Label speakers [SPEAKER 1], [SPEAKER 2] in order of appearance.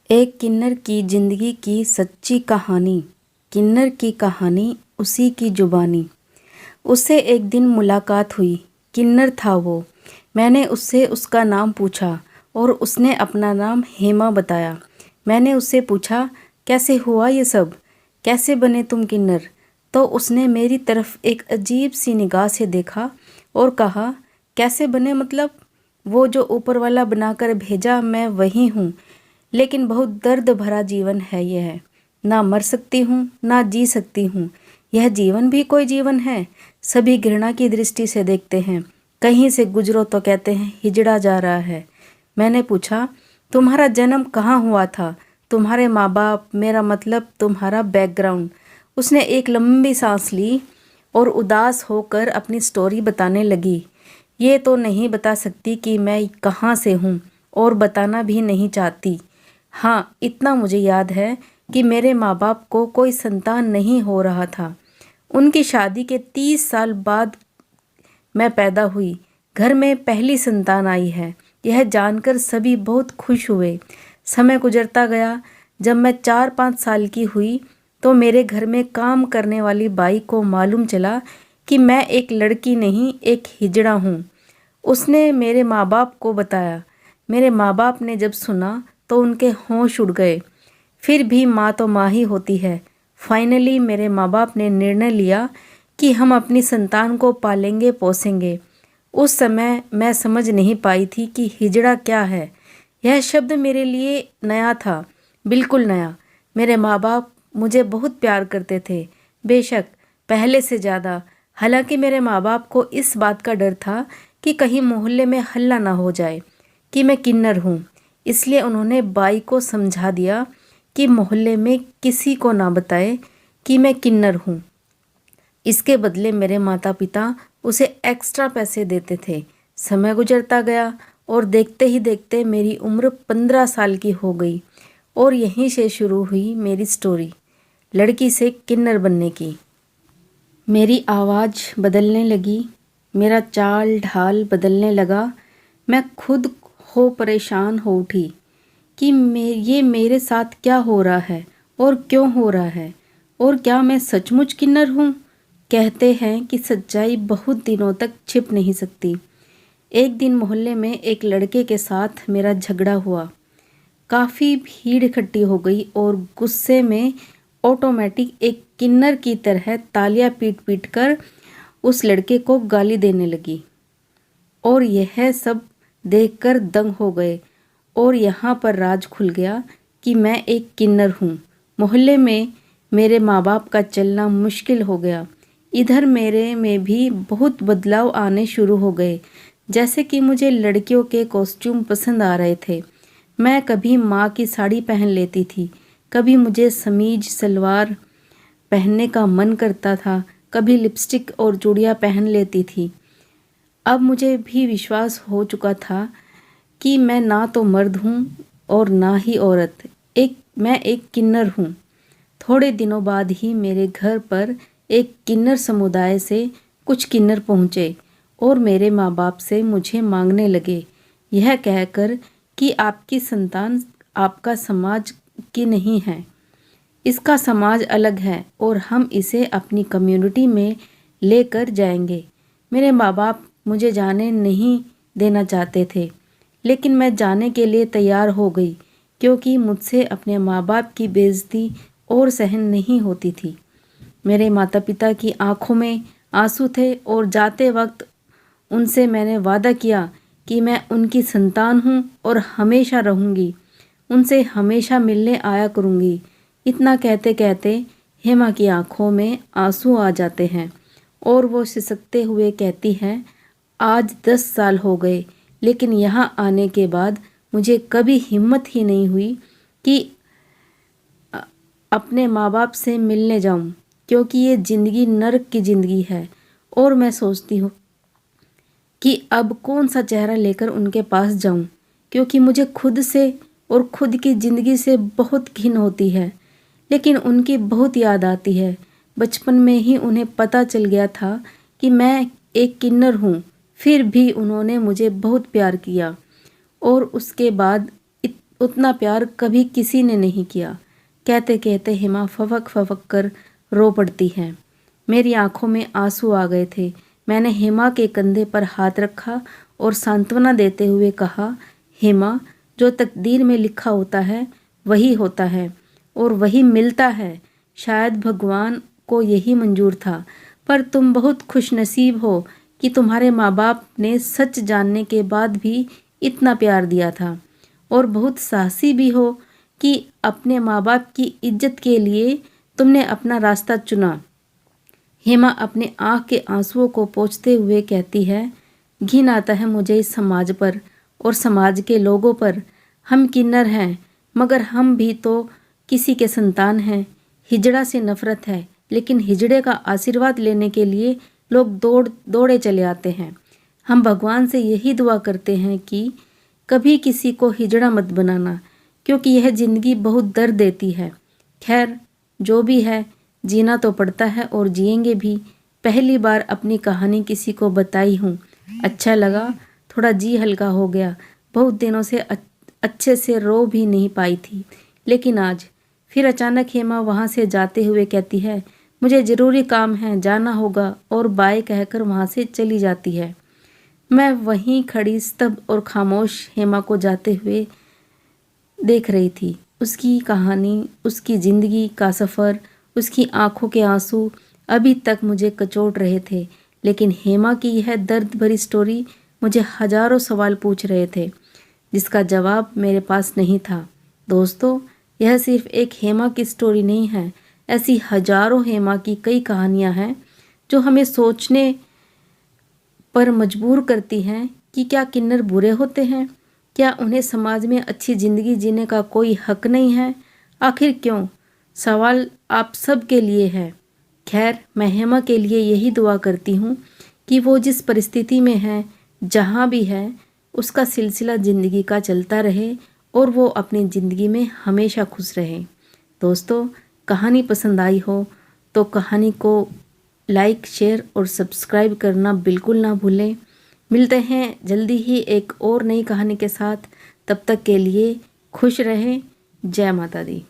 [SPEAKER 1] एक किन्नर की जिंदगी की सच्ची कहानी। किन्नर की कहानी, उसी की जुबानी। उससे एक दिन मुलाकात हुई। किन्नर था वो। मैंने उससे उसका नाम पूछा और उसने अपना नाम हेमा बताया। मैंने उससे पूछा, कैसे हुआ ये सब, कैसे बने तुम किन्नर? तो उसने मेरी तरफ एक अजीब सी निगाह से देखा और कहा, कैसे बने मतलब? वो जो ऊपर वाला बनाकर भेजा मैं वही हूँ, लेकिन बहुत दर्द भरा जीवन है यह। ना मर सकती हूँ ना जी सकती हूँ। यह जीवन भी कोई जीवन है? सभी घृणा की दृष्टि से देखते हैं। कहीं से गुजरो तो कहते हैं हिजड़ा जा रहा है। मैंने पूछा, तुम्हारा जन्म कहाँ हुआ था? तुम्हारे माँ बाप, मेरा मतलब तुम्हारा बैकग्राउंड। उसने एक लंबी सांस ली और उदास होकर अपनी स्टोरी बताने लगी। ये तो नहीं बता सकती कि मैं कहाँ से हूँ और बताना भी नहीं चाहती। हाँ, इतना मुझे याद है कि मेरे माँ बाप को कोई संतान नहीं हो रहा था। उनकी शादी के 30 साल बाद मैं पैदा हुई। घर में पहली संतान आई है, यह जानकर सभी बहुत खुश हुए। समय गुजरता गया। जब मैं 4-5 साल की हुई तो मेरे घर में काम करने वाली बाई को मालूम चला कि मैं एक लड़की नहीं, एक हिजड़ा हूँ। उसने मेरे माँ बाप को बताया। मेरे माँ बाप ने जब सुना तो उनके होश उड़ गए। फिर भी माँ तो माँ ही होती है। फाइनली मेरे माँ बाप ने निर्णय लिया कि हम अपनी संतान को पालेंगे पोसेंगे। उस समय मैं समझ नहीं पाई थी कि हिजड़ा क्या है। यह शब्द मेरे लिए नया था, बिल्कुल नया। मेरे माँ बाप मुझे बहुत प्यार करते थे, बेशक पहले से ज़्यादा। हालांकि मेरे माँ बाप को इस बात का डर था कि कहीं मोहल्ले में हल्ला ना हो जाए कि मैं किन्नर हूँ। इसलिए उन्होंने बाई को समझा दिया कि मोहल्ले में किसी को ना बताए कि मैं किन्नर हूँ। इसके बदले मेरे माता पिता उसे एक्स्ट्रा पैसे देते थे। समय गुजरता गया और देखते ही देखते मेरी उम्र 15 साल की हो गई और यहीं से शुरू हुई मेरी स्टोरी, लड़की से किन्नर बनने की। मेरी आवाज़ बदलने लगी, मेरा चाल ढाल बदलने लगा। मैं खुद हो परेशान हो उठी कि ये मेरे साथ क्या हो रहा है और क्यों हो रहा है, और क्या मैं सचमुच किन्नर हूँ? कहते हैं कि सच्चाई बहुत दिनों तक छिप नहीं सकती। एक दिन मोहल्ले में एक लड़के के साथ मेरा झगड़ा हुआ। काफ़ी भीड़ इकट्ठी हो गई और गुस्से में ऑटोमेटिक एक किन्नर की तरह तालियां पीट पीट कर उस लड़के को गाली देने लगी। और यह सब देखकर दंग हो गए और यहाँ पर राज खुल गया कि मैं एक किन्नर हूँ। मोहल्ले में मेरे माँ बाप का चलना मुश्किल हो गया। इधर मेरे में भी बहुत बदलाव आने शुरू हो गए। जैसे कि मुझे लड़कियों के कॉस्ट्यूम पसंद आ रहे थे। मैं कभी माँ की साड़ी पहन लेती थी, कभी मुझे समीज सलवार पहनने का मन करता था, कभी लिपस्टिक और चूड़ियाँ पहन लेती थी। अब मुझे भी विश्वास हो चुका था कि मैं ना तो मर्द हूँ और ना ही औरत, मैं एक किन्नर हूँ। थोड़े दिनों बाद ही मेरे घर पर एक किन्नर समुदाय से कुछ किन्नर पहुँचे और मेरे माँ बाप से मुझे मांगने लगे, यह कहकर कि आपकी संतान आपका समाज की नहीं है, इसका समाज अलग है और हम इसे अपनी कम्युनिटी में लेकर जाएंगे। मेरे माँ बाप मुझे जाने नहीं देना चाहते थे, लेकिन मैं जाने के लिए तैयार हो गई क्योंकि मुझसे अपने माँ बाप की बेइज्जती और सहन नहीं होती थी। मेरे माता पिता की आंखों में आंसू थे और जाते वक्त उनसे मैंने वादा किया कि मैं उनकी संतान हूँ और हमेशा रहूँगी, उनसे हमेशा मिलने आया करूँगी। इतना कहते कहते हेमा की आंखों में आंसू आ जाते हैं और वो सिसकते हुए कहती है, आज 10 साल हो गए, लेकिन यहाँ आने के बाद मुझे कभी हिम्मत ही नहीं हुई कि अपने माँ बाप से मिलने जाऊँ, क्योंकि ये ज़िंदगी नर्क की ज़िंदगी है। और मैं सोचती हूँ कि अब कौन सा चेहरा लेकर उनके पास जाऊँ, क्योंकि मुझे खुद से और खुद की ज़िंदगी से बहुत घिन होती है। लेकिन उनकी बहुत याद आती है। बचपन में ही उन्हें पता चल गया था कि मैं एक किन्नर हूँ, फिर भी उन्होंने मुझे बहुत प्यार किया। और उसके बाद उतना प्यार कभी किसी ने नहीं किया। कहते कहते हेमा फवक फवक कर रो पड़ती है। मेरी आंखों में आंसू आ गए थे। मैंने हेमा के कंधे पर हाथ रखा और सांत्वना देते हुए कहा, हेमा, जो तकदीर में लिखा होता है वही होता है और वही मिलता है। शायद भगवान को यही मंजूर था, पर तुम बहुत खुशनसीब हो कि तुम्हारे माँ बाप ने सच जानने के बाद भी इतना प्यार दिया था, और बहुत साहसी भी हो कि अपने माँ बाप की इज्जत के लिए तुमने अपना रास्ता चुना। हेमा अपने आँख के आंसुओं को पोंछते हुए कहती है, घिन आता है मुझे इस समाज पर और समाज के लोगों पर। हम किन्नर हैं, मगर हम भी तो किसी के संतान हैं। हिजड़ा से नफरत है, लेकिन हिजड़े का आशीर्वाद लेने के लिए लोग दौड़े चले आते हैं। हम भगवान से यही दुआ करते हैं कि कभी किसी को हिजड़ा मत बनाना, क्योंकि यह ज़िंदगी बहुत दर्द देती है। खैर, जो भी है, जीना तो पड़ता है और जिएंगे भी। पहली बार अपनी कहानी किसी को बताई हूँ। अच्छा लगा, थोड़ा जी हल्का हो गया। बहुत दिनों से अच्छे से रो भी नहीं पाई थी, लेकिन आज फिर अचानक हेमा वहाँ से जाते हुए कहती है, मुझे ज़रूरी काम है, जाना होगा, और बाय कहकर वहाँ से चली जाती है। मैं वहीं खड़ी स्तब्ध और खामोश हेमा को जाते हुए देख रही थी। उसकी कहानी, उसकी ज़िंदगी का सफ़र, उसकी आंखों के आंसू अभी तक मुझे कचोट रहे थे, लेकिन हेमा की यह दर्द भरी स्टोरी मुझे हजारों सवाल पूछ रहे थे, जिसका जवाब मेरे पास नहीं था। दोस्तों, यह सिर्फ एक हेमा की स्टोरी नहीं है। ऐसी हजारों हेमा की कई कहानियाँ हैं जो हमें सोचने पर मजबूर करती हैं कि क्या किन्नर बुरे होते हैं? क्या उन्हें समाज में अच्छी ज़िंदगी जीने का कोई हक नहीं है? आखिर क्यों? सवाल आप सब के लिए है। खैर, मैं हेमा के लिए यही दुआ करती हूँ कि वो जिस परिस्थिति में है, जहाँ भी है, उसका सिलसिला ज़िंदगी का चलता रहे और वो अपनी ज़िंदगी में हमेशा खुश रहे। दोस्तों, कहानी पसंद आई हो तो कहानी को लाइक, शेयर और सब्सक्राइब करना बिल्कुल ना भूलें। मिलते हैं जल्दी ही एक और नई कहानी के साथ। तब तक के लिए खुश रहें। जय माता दी।